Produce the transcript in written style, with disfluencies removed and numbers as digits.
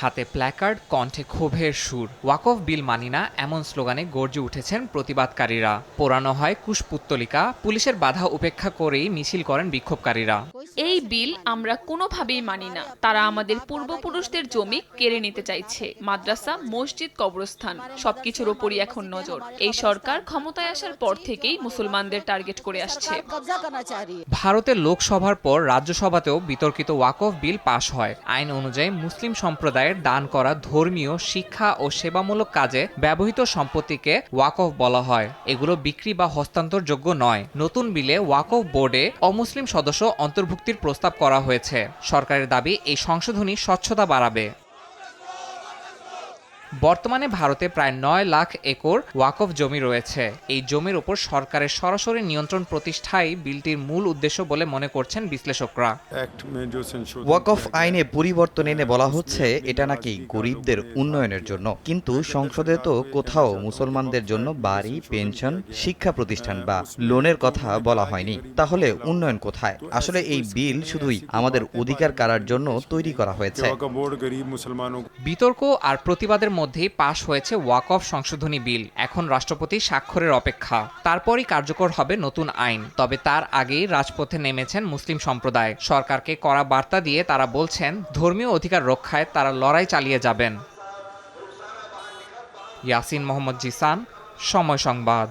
হাতে প্ল্যাকার্ড, কণ্ঠে ক্ষোভের সুর। ওয়াকফ বিল মানি না এমন স্লোগানে গর্জে উঠেছেন প্রতিবাদকারীরা। পোড়ানো হয় কুশপুত্তলিকা, পুলিশের বাধা উপেক্ষা করেই মিছিল করেন বিক্ষোভকারীরা। এই বিল আমরা কোনোভাবেই মানি না। তারা আমাদের পূর্বপুরুষদের জমি কেড়ে নিতে চাইছে। মাদ্রাসা, মসজিদ, কবরস্থান সবকিছুর ওপরই এখন নজর। এই সরকার ক্ষমতায় আসার পর থেকেই মুসলমানদের টার্গেট করে আসছে। ভারতের লোকসভার পর রাজ্যসভাতেও বিতর্কিত ওয়াকফ বিল পাশ হয়। আইন অনুযায়ী মুসলিম সম্প্রদায়ের দান করা ধর্মীয়, শিক্ষা ও সেবামূলক কাজে ব্যবহৃত সম্পত্তিকে ওয়াকফ বলা হয়। এগুলো বিক্রি বা হস্তান্তরযোগ্য নয়। নতুন বিলে ওয়াকফ বোর্ডে অমুসলিম সদস্য অন্তর্ভুক্তির প্রস্তাব করা হয়েছে। সরকারের দাবি, এই সংশোধনী স্বচ্ছতা বাড়াবে। বর্তমানে ভারতে প্রায় ৯ লাখ একর ওয়াকফ জমি রয়েছে। এই জমির উপর সরকারের সরাসরি নিয়ন্ত্রণ প্রতিষ্ঠাই বিলটির মূল উদ্দেশ্য বলে মনে করছেন বিশ্লেষকরা। ওয়াকফ আইনে পরিবর্তন এনে বলা হচ্ছে এটা নাকি গরিবদের উন্নয়নের জন্য, কিন্তু সংসদে তো কোথাও মুসলমানদের জন্য বাড়ি, পেনশন, শিক্ষা প্রতিষ্ঠান বা লোনের কথা বলা হয়নি। তাহলে উন্নয়ন কোথায়? আসলে এই বিল শুধুই আমাদের অধিকার কাড়ার জন্য তৈরি করা হয়েছে। বিতর্ক আর প্রতিবাদের মধ্যেই পাশ হয়েছে ওয়াকফ সংশোধনী বিল। এখন রাষ্ট্রপতির স্বাক্ষরের অপেক্ষা। তারপরই কার্যকর হবে নতুন আইন। তবে তার আগেই রাজপথে নেমেছেন মুসলিম সম্প্রদায়। সরকারকে কড়া বার্তা দিয়ে তারা বলছেন, ধর্মীয় অধিকার রক্ষায় তারা লড়াই চালিয়ে যাবেন। ইয়াসিন মোহাম্মদ জিসান, সময় সংবাদ।